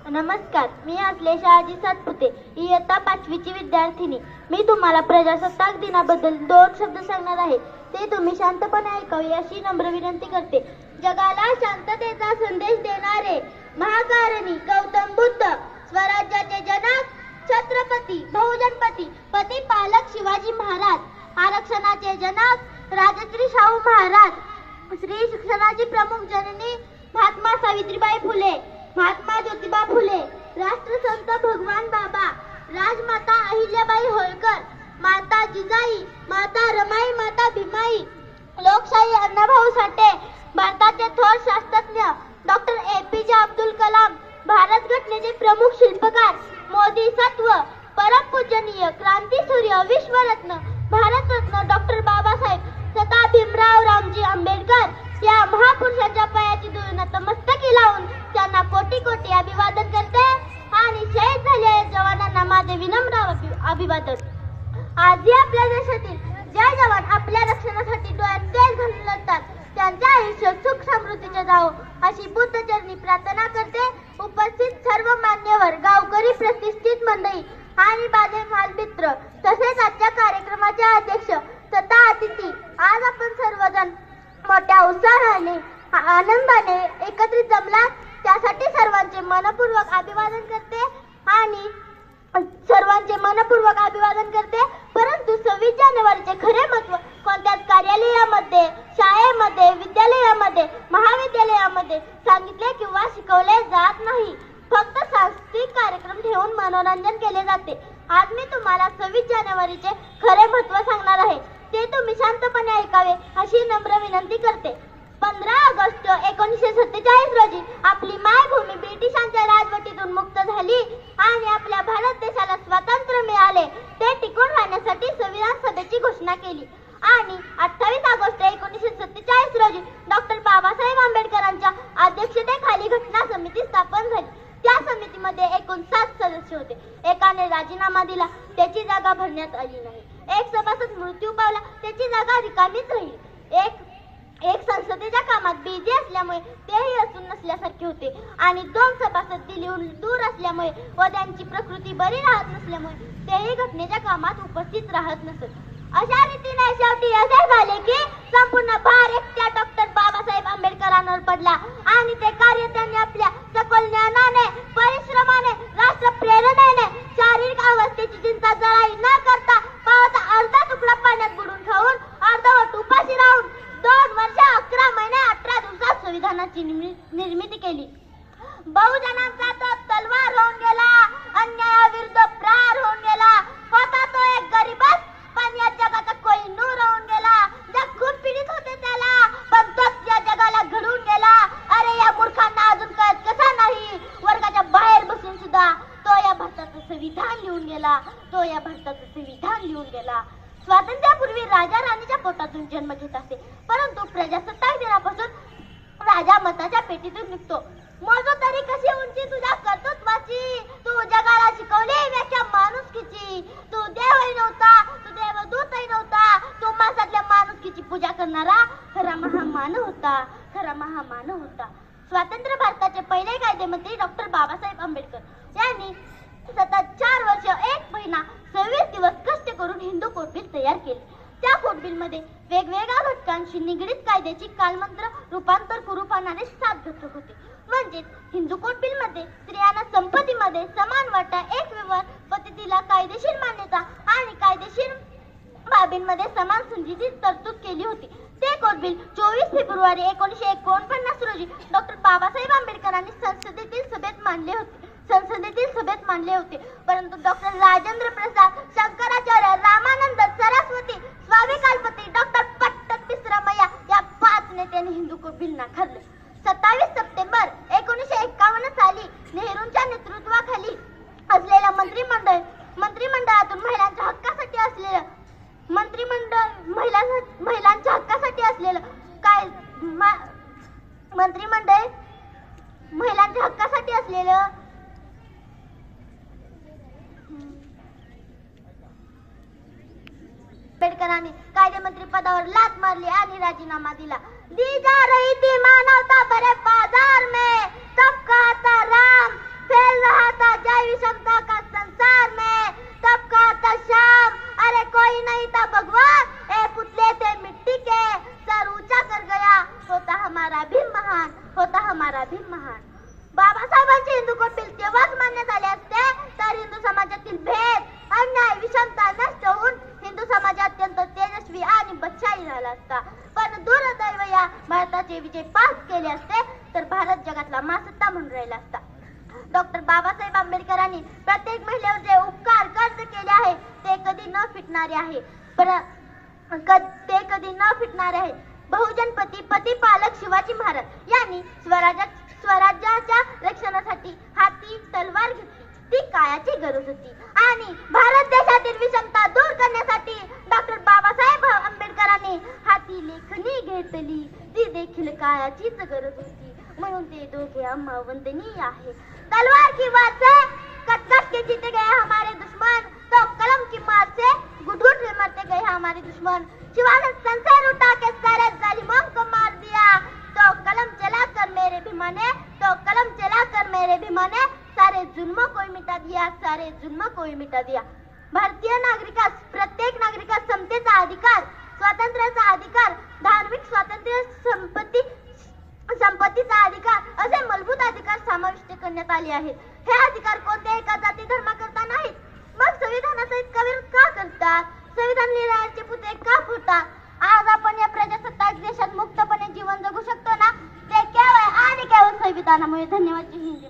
नमस्कार, मी आश्लेषा आजी सातपुते, इयत्ता 5वीची विद्यार्थिनी. मी तुम्हाला प्रजासत्ताक दिनाबद्दल 2 शब्द सांगणार आहे. ते तुम्ही शांतपणे ऐकावे अशी नम्र विनंती करते. जगाला शांततेचा संदेश देणारे महाकारणी गौतम बुद्ध, स्वराज्याचे जनक छत्रपती बहुजनपती पतिपालक शिवाजी महाराज, आरक्षणाचे जनक राजश्री शाहू महाराज, स्त्री शिक्षणाची प्रमुख जननी महात्मा सावित्रीबाई फुले, महात्मा ज्योतिबा फुले, राष्ट्रसंत भगवान बाबा, राजमाता अहिल्याबाई होळकर, माता जिजाई, माता रमाई, माता भीमाई, लोकशाही अण्णाभाऊ साठे, भारताचे थोर शास्त्रज्ञ डॉक्टर APJ अब्दुल कलाम, भारत घटनेचे प्रमुख शिल्पकार मोदी सत्व, परमपूजनीय क्रांतीसूर्य विश्वरत्न भारतरत्न डॉक्टर बाबासाहेब स्वतः भीमराव रामजी आंबेडकर या महापुरुषांच्या पायाची धूळ नतमस्तकी लावून त्यांना कोटी कोटी अभिवादन करते आणि शहीद झालेल्या जवानांना माझे विनम्र अभिवादन. आजही आपल्या देशातील जे जवान आपल्या रक्षणासाठी डोळ्यात तेल घालून लढतात त्यांचे आयुष्य सुख समृद्धीचे जावो अशी बुद्धचरणी प्रार्थना करते. उपस्थित सर्व मान्यवर, गावकरी, प्रतिष्ठित मंडळी आणि माझे बालमित्र तसेच आजच्या कार्यक्रमाचे अध्यक्ष तथा अतिथी, आज आपण सर्वजण मोठ्या उत्साहाने आनंदाने एकत्रित जमलात त्यासाठी सर्वांचे मनपूर्वक अभिवादन करते आणि परंतु 26 जानेवारीचे खरे महत्त्व कोणत्याच कार्यालयामध्ये, शाळेमध्ये, विद्यालयामध्ये, महाविद्यालयामध्ये सांगितले किंवा शिकवले जात नाही. फक्त सांस्कृतिक कार्यक्रम ठेवून मनोरंजन केले जाते. आज मी तुम्हाला 26 जानेवारीचे खरे महत्त्व सांगणार आहे. ते तुम्ही शांतपणे ऐकावे अशी नम्र विनंती करते. 15 ऑगस्ट 1947 रोजी आपली मायभूमी ब्रिटिशांच्या राजवटीतून मुक्त झाली आणि आपल्या भारत देशाला स्वातंत्र्य मिळाले. ते टिकून राहण्यासाठी संविधान सभेची घोषणा केली आणि 28 ऑगस्ट 1947 रोजी डॉक्टर बाबासाहेब आंबेडकरांच्या अध्यक्षतेखाली घटना समिती स्थापन झाली. त्या समितीमध्ये एकूण 7 सदस्य होते. एकाने राजीनामा दिला, त्याची जागा भरण्यात आली नाही. एक सभासद मृत्यू पावला, त्याची जागा रिकामीच राहिली. एक संसदेच्या कामात बिझी असल्यामुळे तेही असून नसल्यासारखे होते आणि 2 सभासद दिल्लीहून दूर असल्यामुळे व त्यांची प्रकृती बरी राहत नसल्यामुळे तेही घटनेच्या कामात उपस्थित राहत नसत. अशा रीतीने शेवटी असे झाले की संपूर्ण भार एकट्या डॉक्टर बाबासाहेब आंबेडकरांवर पडला आणि ते कार्य त्यांनी आपल्या सखोल ज्ञानाने, परिश्रमाने, राष्ट्र प्रेरणेने, शारीरिक अवस्थेची चिंता जराही न करता पावाचा अर्धा तुकडा पाण्यात बुडून खाऊन अर्धवट उपाशी राहून 2 वर्ष 11 महिने 18 दिवसात संविधानाची निर्मिती केली. बहुजनांचा तो तलवार होऊन गेला, अन्यायाविरुद्ध प्रहार होऊन गेला. होता तो एक गरीबच, पण या जगाचा कोहिनूर होऊन गेला. जग खूप पीडित होते त्याला, पण तोच या जगाला घडवून गेला. अरे या मूर्खांना अजून कळत कसा नाही, वर्गाच्या बाहेर बसून सुद्धा तो या भारताचं संविधान लिहून गेला. स्वातंत्र्यापूर्वी राजा राणीच्या पोटातून जन्म घेत असे, परंतु प्रजासत्ताक दिनापासून राजा मताच्या पेटीतून निघतो. मोजो तरी कशी उंची तुझ्या कर्तृत्वाची, तू जगाला शिकवली व्याख्या माणुसकीची. तू देवही नव्हता, तू देवदूतही नव्हता, तू माणसातल्या माणुसकीची पूजा करणारा खरा महामानव होता. स्वातंत्र्य भारताचे पहिले कायदेमंत्री डॉक्टर बाबासाहेब आंबेडकर यांनी सतत 4 वर्ष 1 महिना 26 दिवस कष्ट करून हिंदू कोड बिल तयार केले. त्या कोड बिल मध्ये वेगवेगळ्या घटकांशी निगडीत कायद्याची कालमंत्र रूपांतर करू पाहणारे 7 घटक होते. म्हणजेच हिंदू कोड बिल मध्ये स्त्रियांना संपत्तीमध्ये समान वाटा, एक व्यवहार पद्धतीला कायदेशीर मान्यता आणि कायदेशीर बाबींमध्ये समान संधीची तरतूद केली होती. ते कोड बिल 24 फेब्रुवारी 1949 रोजी डॉक्टर बाबासाहेब आंबेडकरांनी संसदेतील सभेत मांडले होते. परंतु डॉक्टर राजेंद्र प्रसाद, शंकराचार्य, रामानंद, सरस्वती, स्वामी कालपती, डॉक्टर पट्टत विश्रामय्या या 5 नेत्यांनी हिंदू कोड बिल नाकारले. 27 सप्टेंबर 1951 साली नेहरूंच्या नेतृत्वाखाली असलेल्या मंत्रिमंडळातून महिलांच्या हक्कासाठी असलेलं आंबेडकरांनी कायदेमंत्री पदावर लात मारली आणि राजीनामा दिला. दी जा रही थी मानवता भरे बाजार में, सबका आता राम फैल लोकशाही झाला असता. पण दुर्दैव या भारताचे विजय पास केले असते तर भारत जगातला महासत्ता म्हणून राहिला असता. डॉक्टर बाबासाहेब आंबेडकरांनी प्रत्येक महिलेवर जे उपकार कर्ज केले आहे ते कधी न फिटणारे आहे. ते कधी न फिटणारे आहे. बहुजनपती पती पालक शिवाजी महाराज यांनी स्वराज्याच्या रक्षणासाठी हाती तलवार घेतली. ती काळाची गरज होती आणि भारत देशातील विषमता दूर करण्यासाठी डॉक्टर बाबासाहेब आंबेडकरांनी हाती लेखणी घेतली. ती देखील काळाचीच गरज होती. म्हणून ते दोघे आम्हा वंदनीय आहे. तलवार की वार से कट-कट के जीते गए हमारे दुश्मन, तो कलम की मार से घुट-घुट के मरते गए हमारे दुश्मन. शिवा ने संसार उठा के सारे जालिमों को मार दिया. तो कलम चलाकर मेरे भीमा ने, तो कलम चलाकर मेरे भीमा ने सारे जुल्मों को मिटा दिया, सारे जुल्मों को मिटा दिया. भारतीय नागरिकास, प्रत्येक नागरिकास समतेचा अधिकार, स्वातंत्र्याचा अधिकार, धार्मिक स्वातंत्र्य, संपत्तीचा अधिकार असे मूलभूत अधिकार समाविष्ट करण्यात आले आहेत. हे अधिकार कोणत्याही एका जाती धर्माकरता नाहीत. मग संविधानाचा इतका विरोध का करतात? संविधान लिहिणाऱ्याचे पुतळे का फोडतात? आज आपण या प्रजासत्ताक देशात मुक्तपणे जीवन जगू शकतो ना, ते केवळ आणि केवळ संविधानामुळे. धन्यवाद. जय हिंद.